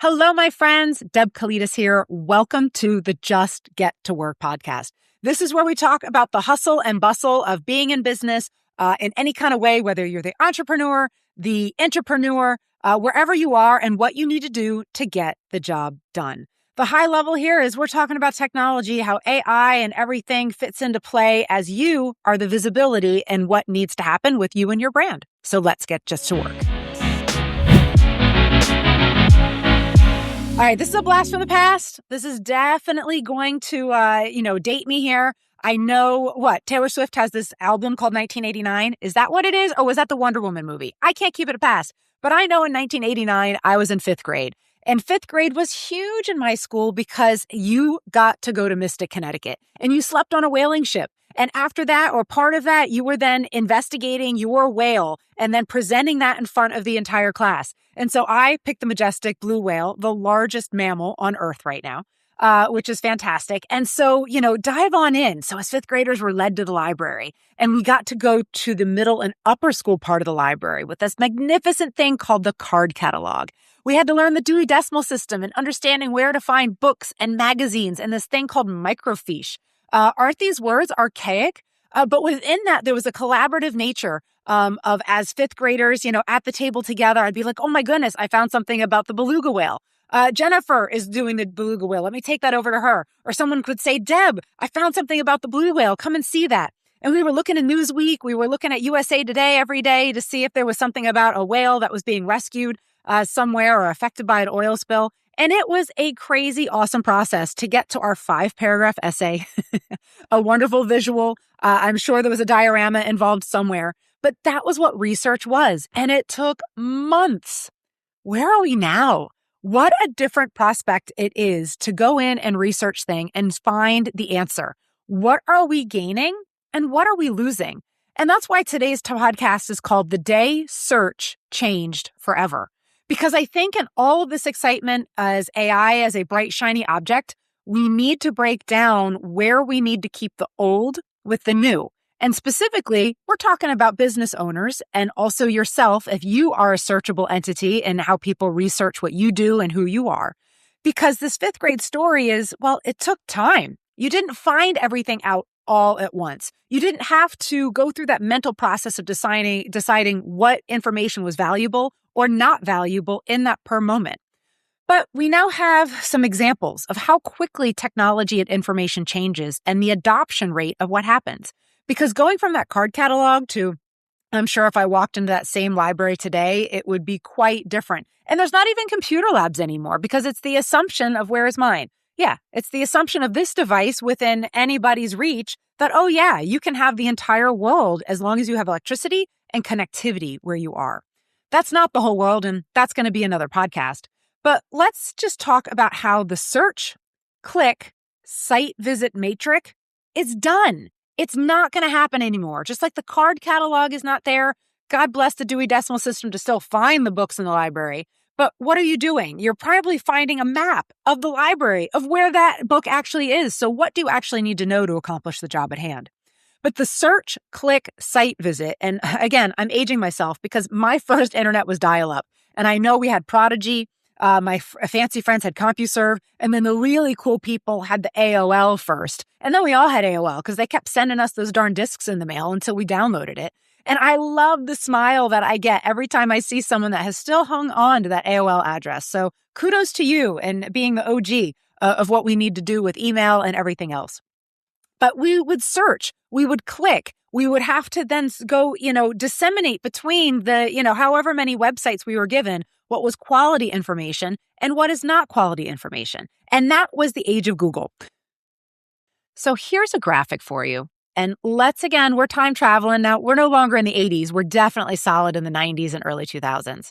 Hello, my friends. Deb Colitas here. Welcome to the Just Get to Work podcast. This is where we talk about the hustle and bustle of being in business in any kind of way, whether you're the entrepreneur, the intrapreneur, wherever you are, and what you need to do to get the job done. The high level here is we're talking about technology, how AI and everything fits into play as you are the visibility and what needs to happen with you and your brand. So let's get just to work. All right, this is a blast from the past. This is definitely going to, date me here. I know Taylor Swift has this album called 1989. Is that what it is? Or was that the Wonder Woman movie? I can't keep it a pass. But I know in 1989, I was in fifth grade. And fifth grade was huge in my school because you got to go to Mystic, Connecticut. And you slept on a whaling ship. And after that, or part of that, you were then investigating your whale and then presenting that in front of the entire class. And so I picked the majestic blue whale, the largest mammal on Earth right now, which is fantastic. And so, dive on in. So as fifth graders, were led to the library and we got to go to the middle and upper school part of the library with this magnificent thing called the card catalog. We had to learn the Dewey Decimal System and understanding where to find books and magazines and this thing called microfiche. Aren't these words archaic? But within that, there was a collaborative nature of as fifth graders, at the table together, I'd be like, oh my goodness, I found something about the beluga whale. Jennifer is doing the beluga whale. Let me take that over to her. Or someone could say, Deb, I found something about the blue whale. Come and see that. And we were looking at Newsweek. We were looking at USA Today every day to see if there was something about a whale that was being rescued somewhere or affected by an oil spill. And it was a crazy, awesome process to get to our 5-paragraph essay, a wonderful visual. I'm sure there was a diorama involved somewhere, but that was what research was. And it took months. Where are we now? What a different prospect it is to go in and research things and find the answer. What are we gaining and what are we losing? And that's why today's podcast is called The Day Search Changed Forever. Because I think in all of this excitement as AI as a bright, shiny object, we need to break down where we need to keep the old with the new. And specifically, we're talking about business owners and also yourself if you are a searchable entity and how people research what you do and who you are. Because this fifth grade story is, it took time. You didn't find everything out all at once. You didn't have to go through that mental process of deciding what information was valuable or not valuable in that per moment. But we now have some examples of how quickly technology and information changes and the adoption rate of what happens. Because going from that card catalog to, I'm sure if I walked into that same library today, it would be quite different. And there's not even computer labs anymore because it's the assumption of where is mine. Yeah, it's the assumption of this device within anybody's reach that, you can have the entire world as long as you have electricity and connectivity where you are. That's not the whole world, and that's going to be another podcast. But let's just talk about how the search, click, site visit matrix is done. It's not going to happen anymore. Just like the card catalog is not there. God bless the Dewey Decimal System to still find the books in the library. But what are you doing? You're probably finding a map of the library of where that book actually is. So what do you actually need to know to accomplish the job at hand? But the search, click, site visit, and again, I'm aging myself because my first internet was dial-up. And I know we had Prodigy, my fancy friends had CompuServe, and then the really cool people had the AOL first. And then we all had AOL because they kept sending us those darn discs in the mail until we downloaded it. And I love the smile that I get every time I see someone that has still hung on to that AOL address. So kudos to you and being the OG of what we need to do with email and everything else. But we would search, we would click, we would have to then go, disseminate between the, however many websites we were given, what was quality information and what is not quality information. And that was the age of Google. So here's a graphic for you. And we're time traveling now. We're no longer in the 80s. We're definitely solid in the 90s and early 2000s.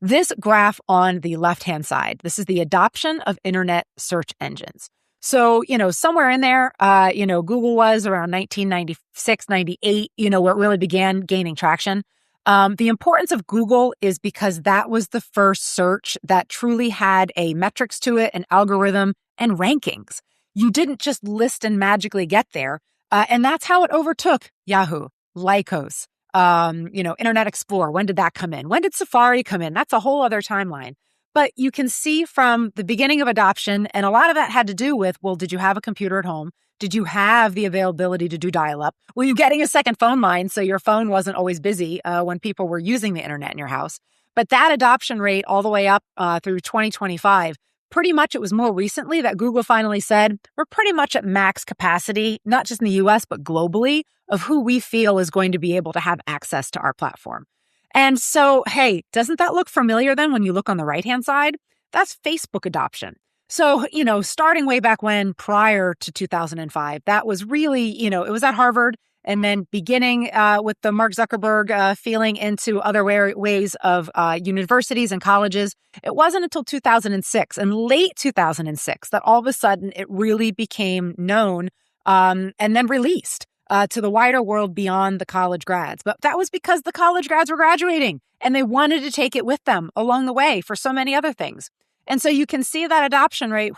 This graph on the left-hand side, this is the adoption of internet search engines. So, somewhere in there, Google was around 1996, 98, where it really began gaining traction. The importance of Google is because that was the first search that truly had a metrics to it, an algorithm, and rankings. You didn't just list and magically get there. And that's how it overtook Yahoo, Lycos, Internet Explorer. When did that come in? When did Safari come in? That's a whole other timeline. But you can see from the beginning of adoption, and a lot of that had to do with, well, did you have a computer at home? Did you have the availability to do dial-up? Were you getting a second phone line so your phone wasn't always busy when people were using the internet in your house? But that adoption rate all the way up through 2025, pretty much it was more recently that Google finally said, we're pretty much at max capacity, not just in the US, but globally, of who we feel is going to be able to have access to our platform. And so, hey, doesn't that look familiar then when you look on the right-hand side? That's Facebook adoption. So, starting way back when, prior to 2005, that was really, it was at Harvard, and then beginning with the Mark Zuckerberg feeling into other ways of universities and colleges. It wasn't until 2006 and late 2006 that all of a sudden it really became known and then released to the wider world beyond the college grads. But that was because the college grads were graduating and they wanted to take it with them along the way for so many other things. And so you can see that adoption rate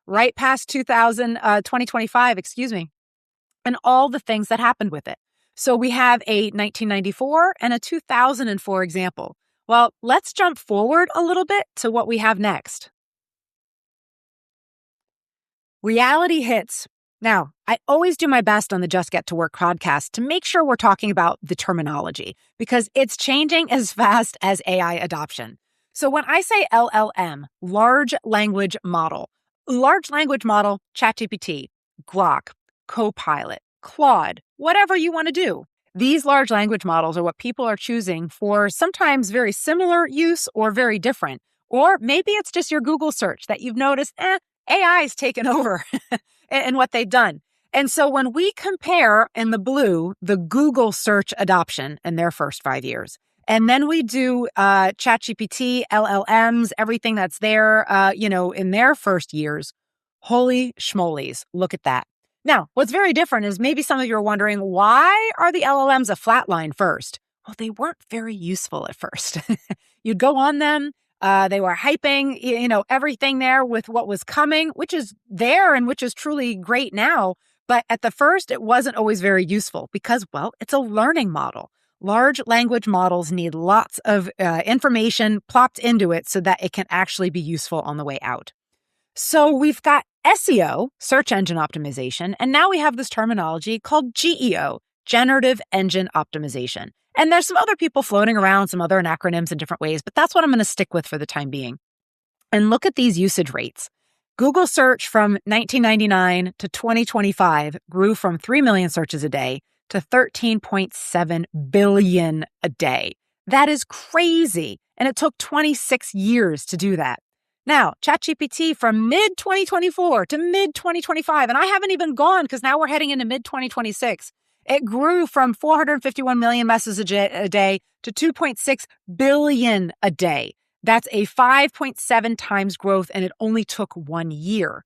right past 2025, and all the things that happened with it. So we have a 1994 and a 2004 example. Well, let's jump forward a little bit to what we have next. Reality hits. Now, I always do my best on the Just Get to Work podcast to make sure we're talking about the terminology because it's changing as fast as AI adoption. So when I say LLM, large language model, ChatGPT, Grok, Copilot, Claude, whatever you want to do. These large language models are what people are choosing for sometimes very similar use or very different. Or maybe it's just your Google search that you've noticed, AI is taken over in what they've done. And so when we compare in the blue, the Google search adoption in their first 5 years, and then we do ChatGPT, LLMs, everything that's there, in their first years, holy schmolies, look at that. Now, what's very different is maybe some of you are wondering, why are the LLMs a flat line first? Well, they weren't very useful at first. You'd go on them. They were hyping, everything there with what was coming, which is there and which is truly great now. But at the first, it wasn't always very useful because, well, it's a learning model. Large language models need lots of information plopped into it so that it can actually be useful on the way out. So we've got SEO, search engine optimization, and now we have this terminology called GEO, generative engine optimization. And there's some other people floating around, some other acronyms in different ways, but that's what I'm going to stick with for the time being. And look at these usage rates. Google search from 1999 to 2025 grew from 3 million searches a day to 13.7 billion a day. That is crazy. And it took 26 years to do that. Now, ChatGPT from mid-2024 to mid-2025, and I haven't even gone because now we're heading into mid-2026. It grew from 451 million messages a day to 2.6 billion a day. That's a 5.7 times growth, and it only took 1 year.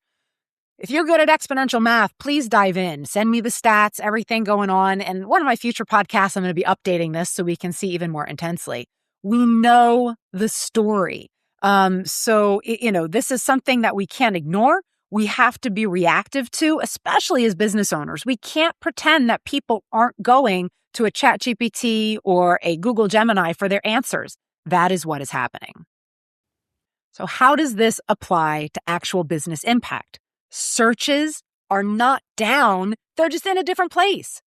If you're good at exponential math, please dive in. Send me the stats, everything going on. And one of my future podcasts, I'm going to be updating this so we can see even more intensely. We know the story. So this is something that we can't ignore. We have to be reactive to, especially as business owners. We can't pretend that people aren't going to a ChatGPT or a Google Gemini for their answers. That is what is happening. So how does this apply to actual business impact? Searches are not down. They're just in a different place.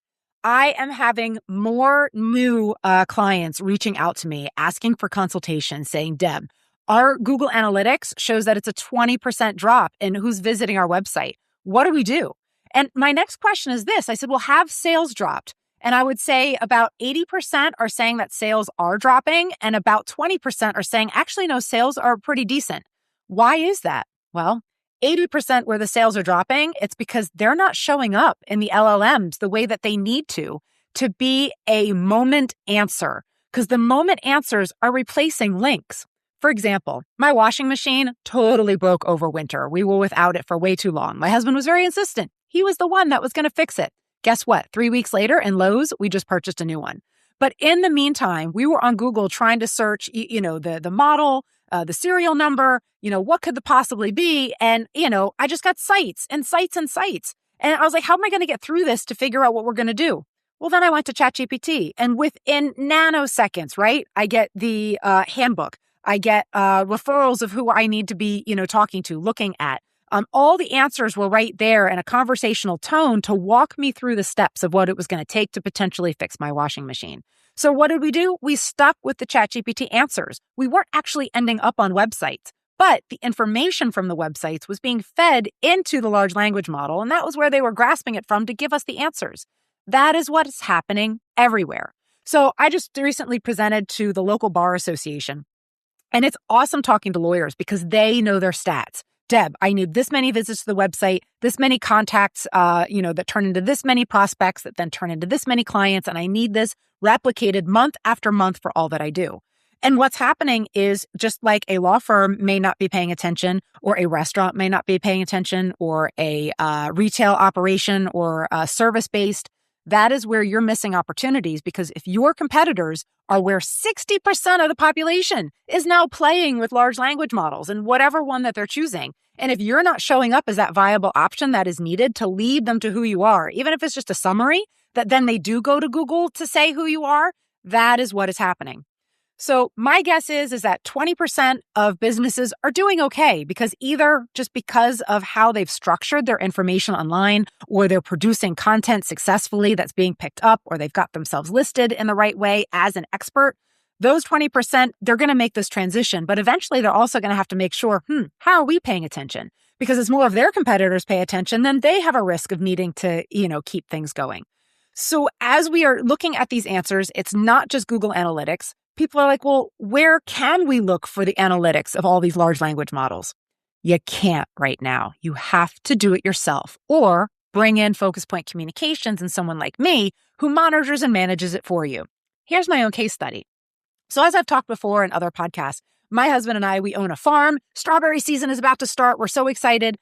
I am having more new clients reaching out to me, asking for consultation, saying, Deb, our Google Analytics shows that it's a 20% drop in who's visiting our website. What do we do? And my next question is this. I said, well, have sales dropped? And I would say about 80% are saying that sales are dropping, and about 20% are saying, actually, no, sales are pretty decent. Why is that? Well, 80% where the sales are dropping, it's because they're not showing up in the LLMs the way that they need to be a moment answer, because the moment answers are replacing links. For example, my washing machine totally broke over winter. We were without it for way too long. My husband was very insistent. He was the one that was going to fix it. Guess what? 3 weeks later in Lowe's, we just purchased a new one. But in the meantime, we were on Google trying to search, the model, the serial number, what could the possibly be? And, I just got sites and sites and sites. And I was like, how am I going to get through this to figure out what we're going to do? Well, then I went to ChatGPT, and within nanoseconds, right? I get the handbook. I get referrals of who I need to be, talking to, looking at. All the answers were right there in a conversational tone to walk me through the steps of what it was going to take to potentially fix my washing machine. So what did we do? We stuck with the ChatGPT answers. We weren't actually ending up on websites, but the information from the websites was being fed into the large language model, and that was where they were grasping it from to give us the answers. That is what is happening everywhere. So I just recently presented to the local bar association, and it's awesome talking to lawyers because they know their stats. Deb, I need this many visits to the website, this many contacts, that turn into this many prospects that then turn into this many clients, and I need this replicated month after month for all that I do. And what's happening is just like a law firm may not be paying attention, or a restaurant may not be paying attention, or a retail operation or service-based, that is where you're missing opportunities, because if your competitors are where 60% of the population is now playing with large language models and whatever one that they're choosing, and if you're not showing up as that viable option that is needed to lead them to who you are, even if it's just a summary that then they do go to Google to say who you are, that is what is happening. So my guess is that 20% of businesses are doing okay because either just because of how they've structured their information online, or they're producing content successfully that's being picked up, or they've got themselves listed in the right way as an expert. Those 20%, they're going to make this transition, but eventually they're also going to have to make sure, how are we paying attention? Because as more of their competitors pay attention, then they have a risk of needing to, keep things going. So as we are looking at these answers, it's not just Google Analytics. People are like, well, where can we look for the analytics of all these large language models? You can't right now. You have to do it yourself, or bring in Focus Point Communications and someone like me who monitors and manages it for you. Here's my own case study. So as I've talked before in other podcasts, my husband and I, we own a farm. Strawberry season is about to start. We're so excited.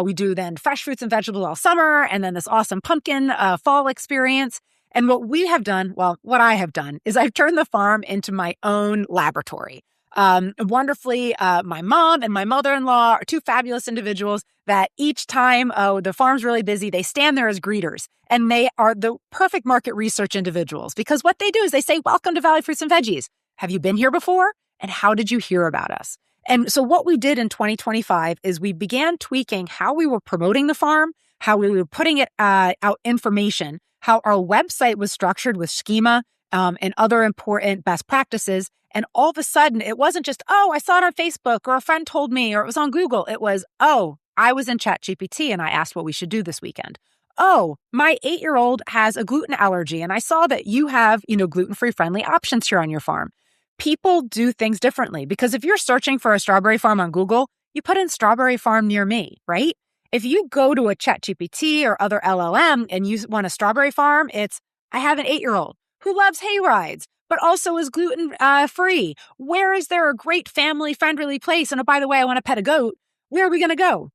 We do then fresh fruits and vegetables all summer, and then this awesome pumpkin fall experience. And what I have done is I've turned the farm into my own laboratory. Wonderfully, my mom and my mother-in-law are two fabulous individuals that each time the farm's really busy, they stand there as greeters. And they are the perfect market research individuals, because what they do is they say, welcome to Valley Fruits and Veggies. Have you been here before? And how did you hear about us? And so what we did in 2025 is we began tweaking how we were promoting the farm, how we were putting it out information, how our website was structured with schema and other important best practices. And all of a sudden, it wasn't just, I saw it on Facebook, or a friend told me, or it was on Google. It was, I was in ChatGPT and I asked what we should do this weekend. My 8-year-old has a gluten allergy, and I saw that you have, gluten-free friendly options here on your farm. People do things differently, because if you're searching for a strawberry farm on Google, you put in strawberry farm near me, right? If you go to a ChatGPT or other LLM and you want a strawberry farm, it's, I have an 8-year-old who loves hay rides, but also is gluten free. Where is there a great family friendly place? And by the way, I want to pet a goat. Where are we going to go?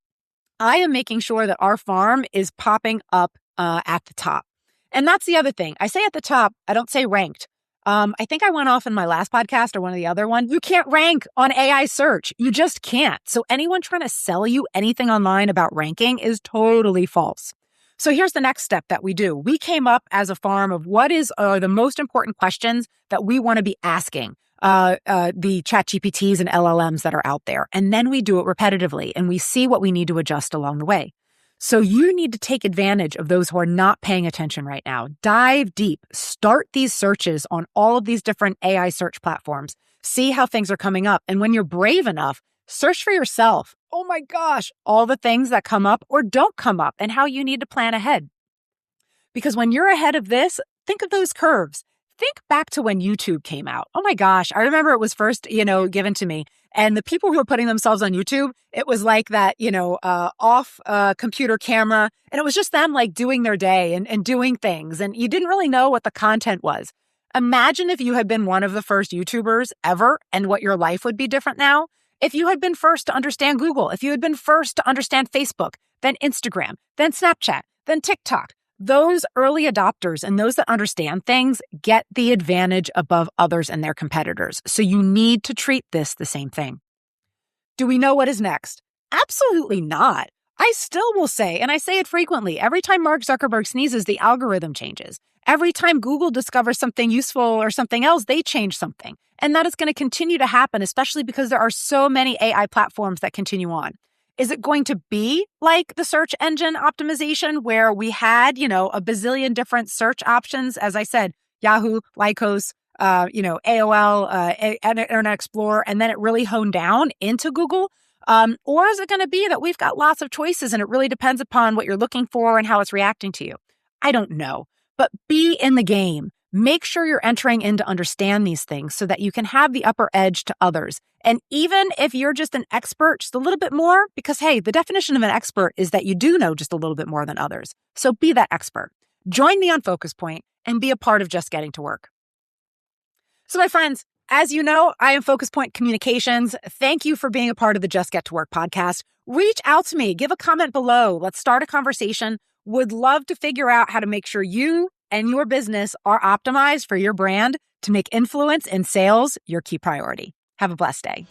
I am making sure that our farm is popping up at the top. And that's the other thing. I say at the top, I don't say ranked. I think I went off in my last podcast or one of the other one. You can't rank on AI search. You just can't. So anyone trying to sell you anything online about ranking is totally false. So here's the next step that we do. We came up as a farm of what is the most important questions that we want to be asking the ChatGPTs and LLMs that are out there. And then we do it repetitively, and we see what we need to adjust along the way. So you need to take advantage of those who are not paying attention right now. Dive deep. Start these searches on all of these different AI search platforms. See how things are coming up. And when you're brave enough, search for yourself. Oh my gosh, all the things that come up or don't come up, and how you need to plan ahead. Because when you're ahead of this, think of those curves. Think back to when YouTube came out. Oh my gosh, I remember it was first, given to me. And the people who were putting themselves on YouTube, it was like that, off computer camera. And it was just them like doing their day and doing things. And you didn't really know what the content was. Imagine if you had been one of the first YouTubers ever, and what your life would be different now. If you had been first to understand Google, if you had been first to understand Facebook, then Instagram, then Snapchat, then TikTok. Those early adopters and those that understand things get the advantage above others and their competitors. So you need to treat this the same thing. Do we know what is next? Absolutely not. I still will say, and I say it frequently, every time Mark Zuckerberg sneezes, the algorithm changes. Every time Google discovers something useful or something else, they change something. And that is going to continue to happen, especially because there are so many AI platforms that continue on. Is it going to be like the search engine optimization where we had, a bazillion different search options? As I said, Yahoo, Lycos, AOL, Internet Explorer, and then it really honed down into Google? Or is it going to be that we've got lots of choices and it really depends upon what you're looking for and how it's reacting to you? I don't know, but be in the game. Make sure you're entering in to understand these things so that you can have the upper edge to others. And even if you're just an expert, just a little bit more, because hey, the definition of an expert is that you do know just a little bit more than others. So be that expert. Join me on Focus Point and be a part of Just Getting to Work. So my friends, as you know, I am Focus Point Communications. Thank you for being a part of the Just Get to Work podcast. Reach out to me. Give a comment below. Let's start a conversation. Would love to figure out how to make sure you and your business are optimized for your brand to make influence in sales your key priority. Have a blessed day.